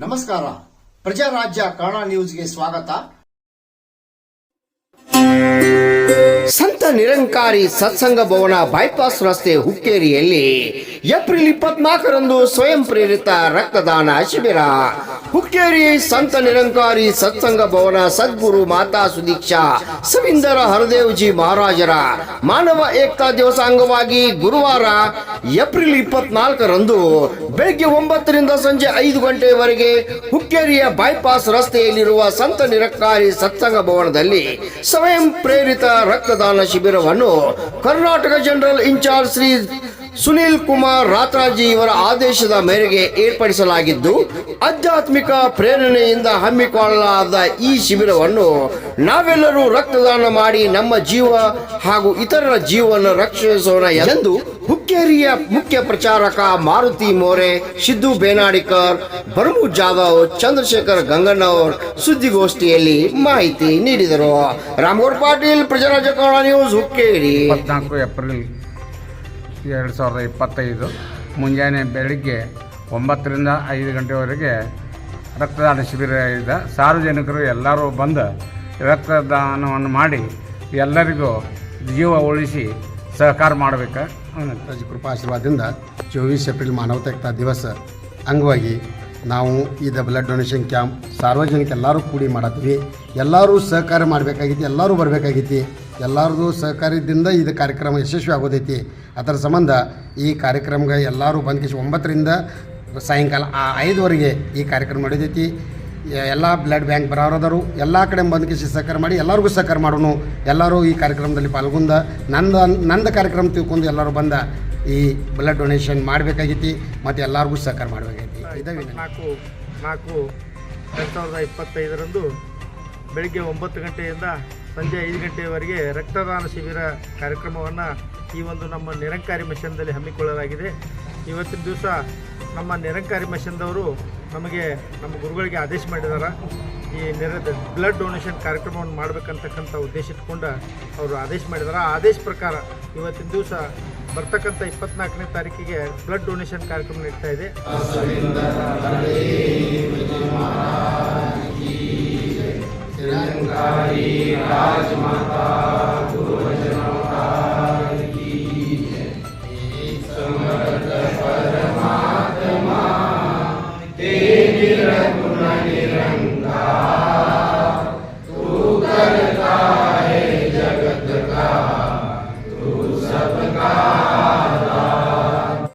ನಮಸ್ಕಾರ. ಪ್ರಜಾರಾಜ್ಯ ಕನ್ನಡ ನ್ಯೂಸ್ಗೆ ಸ್ವಾಗತ. ಸಂತ ನಿರಂಕಾರಿ ಸತ್ಸಂಗ ಭವನ ಬೈಪಾಸ್ ರಸ್ತೆ ಹುಕ್ಕೇರಿಯಲ್ಲಿ ಏಪ್ರಿಲ್ 24ರಂದು ಸ್ವಯಂ ಪ್ರೇರಿತ ರಕ್ತದಾನ ಶಿಬಿರ. ಹುಕ್ಕೇರಿ ಸಂತ ನಿರಂಕಾರಿ ಸತ್ಸಂಗ ಭವನ ಸದ್ಗುರು ಮಾತಾ ಸುದೀಕ್ಷಾ ಸವಿಂದರ ಹರದೇವ್ಜಿ ಮಹಾರಾಜರ ಮಾನವ ಏಕತಾ ದಿವಸ ಅಂಗವಾಗಿ ಗುರುವಾರ ಏಪ್ರಿಲ್ 24ರಂದು ಬೆಳಗ್ಗೆ 9ರಿಂದ ಸಂಜೆ 5 ಗಂಟೆಯವರೆಗೆ ಹುಕ್ಕೇರಿಯ ಬೈಪಾಸ್ ರಸ್ತೆಯಲ್ಲಿರುವ ಸಂತ ನಿರಂಕಾರಿ ಸತ್ಸಂಗ ಭವನದಲ್ಲಿ ಸ್ವಯಂ ಪ್ರೇರಿತ ರಕ್ತದಾನ ಶಿಬಿರವನ್ನು ಕರ್ನಾಟಕ ಜನರಲ್ ಇನ್ಚಾರ್ಜ್ ಶ್ರೀ ಸುನೀಲ್ ಕುಮಾರ್ ರಾತ್ರಾಜಿ ಇವರ ಆದೇಶದ ಮೇರೆಗೆ ಏರ್ಪಡಿಸಲಾಗಿದ್ದು, ಆಧ್ಯಾತ್ಮಿಕ ಪ್ರೇರಣೆಯಿಂದ ಹಮ್ಮಿಕೊಳ್ಳಲಾದ ಈ ಶಿಬಿರವನ್ನು ನಾವೆಲ್ಲರೂ ರಕ್ತದಾನ ಮಾಡಿ ನಮ್ಮ ಜೀವ ಹಾಗೂ ಇತರರ ಜೀವವನ್ನು ರಕ್ಷಿಸೋಣ ಎಂದು ಹುಕ್ಕೇರಿಯ ಮುಖ್ಯ ಪ್ರಚಾರಕ ಮಾರುತಿ ಮೋರೆ, ಸಿದ್ದು ಬೇನಾಡಿಕರ್, ಭರಮು ಜಾಧವ್, ಚಂದ್ರಶೇಖರ್ ಗಂಗಣ್ಣವರ್ ಸುದ್ದಿಗೋಷ್ಠಿಯಲ್ಲಿ ಮಾಹಿತಿ ನೀಡಿದರು. ರಾಮಗೌಡ ಪಾಟೀಲ್, ಪ್ರಜಾರಾಜ್ಯ ಕನ್ನಡ ನ್ಯೂಸ್, ಹುಕ್ಕೇರಿ. 24 ಏಪ್ರಿಲ್ 2025 ಮುಂಜಾನೆ ಬೆಳಿಗ್ಗೆ 9ರಿಂದ 5 ಗಂಟೆವರೆಗೆ ರಕ್ತದಾನ ಶಿಬಿರ ಇದೆ. ಸಾರ್ವಜನಿಕರು ಎಲ್ಲರೂ ಬಂದು ರಕ್ತದಾನವನ್ನು ಮಾಡಿ ಎಲ್ಲರಿಗೂ ಜೀವ ಉಳಿಸಿ ಸಹಕಾರ ಮಾಡಬೇಕು. ಕೃಪಾ ಆಶೀರ್ವಾದದಿಂದ 24 ಏಪ್ರಿಲ್ ಮಾನವತಾ ಏಕತಾ ದಿವಸ ಅಂಗವಾಗಿ ನಾವು ಇದು ಬ್ಲಡ್ ಡೊನೇಷನ್ ಕ್ಯಾಂಪ್ ಸಾರ್ವಜನಿಕ ಎಲ್ಲರೂ ಕೂಡಿ ಮಾಡತ್ತೀವಿ. ಎಲ್ಲರೂ ಸಹಕಾರ ಮಾಡಬೇಕಾಗೈತಿ, ಎಲ್ಲರೂ ಬರಬೇಕಾಗೈತಿ. ಎಲ್ಲರದು ಸಹಕಾರದಿಂದ ಇದು ಕಾರ್ಯಕ್ರಮ ಯಶಸ್ವಿ ಆಗೋದೈತಿ. ಅದರ ಸಂಬಂಧ ಈ ಕಾರ್ಯಕ್ರಮಕ್ಕೆ ಎಲ್ಲರೂ ಬಂದ್ಕಿಸಿ 9ರಿಂದ ಸಾಯಂಕಾಲ 5ವರೆಗೆ ಈ ಕಾರ್ಯಕ್ರಮ ನಡೆದೈತಿ. ಎಲ್ಲ ಬ್ಲಡ್ ಬ್ಯಾಂಕ್ ಬರೋರದರು ಎಲ್ಲ ಕಡೆ ಬಂದ್ಕಿಸಿ ಸಹಕಾರ ಮಾಡಿ ಎಲ್ಲರಿಗೂ ಸಹಕಾರ ಮಾಡೋಣ. ಎಲ್ಲರೂ ಈ ಕಾರ್ಯಕ್ರಮದಲ್ಲಿ ಪಾಲ್ಗೊಂಡ ನಂದು ಕಾರ್ಯಕ್ರಮ ತಿಳ್ಕೊಂಡು ಎಲ್ಲರೂ ಬಂದ ಈ ಬ್ಲಡ್ ಡೊನೇಷನ್ ಮಾಡಬೇಕಾಗೈತಿ ಮತ್ತು ಎಲ್ಲರಿಗೂ ಸಹಕಾರ ಮಾಡಬೇಕಾಗೈತಿ. 4/4/2025 ಬೆಳಿಗ್ಗೆ 9 ಗಂಟೆಯಿಂದ ಸಂಜೆ 5 ಗಂಟೆಯವರೆಗೆ ರಕ್ತದಾನ ಶಿಬಿರ ಕಾರ್ಯಕ್ರಮವನ್ನು ಈ ಒಂದು ನಮ್ಮ ನಿರಂಕಾರಿ ಮಿಷನ್ದಲ್ಲಿ ಹಮ್ಮಿಕೊಳ್ಳಲಾಗಿದೆ. ಇವತ್ತಿನ ದಿವಸ ನಮ್ಮ ನಿರಂಕಾರಿ ಮಿಷನ್ದವರು ನಮಗೆ ನಮ್ಮ ಗುರುಗಳಿಗೆ ಆದೇಶ ಮಾಡಿದ್ದಾರೆ. ಈ ಬ್ಲಡ್ ಡೊನೇಷನ್ ಕಾರ್ಯಕ್ರಮವನ್ನು ಮಾಡಬೇಕಂತಕ್ಕಂಥ ಉದ್ದೇಶ ಇಟ್ಕೊಂಡು ಅವರು ಆದೇಶ ಮಾಡಿದ್ದಾರೆ. ಆ ಆದೇಶ ಪ್ರಕಾರ ಇವತ್ತಿನ ದಿವಸ ಬರ್ತಕ್ಕಂಥ 24ನೇ ತಾರೀಕಿಗೆ ಬ್ಲಡ್ ಡೊನೇಷನ್ ಕಾರ್ಯಕ್ರಮ ನಡೀತಾ ಇದೆ. ನಿರಂಕಾರಿ ರಾಜಮಾತಾ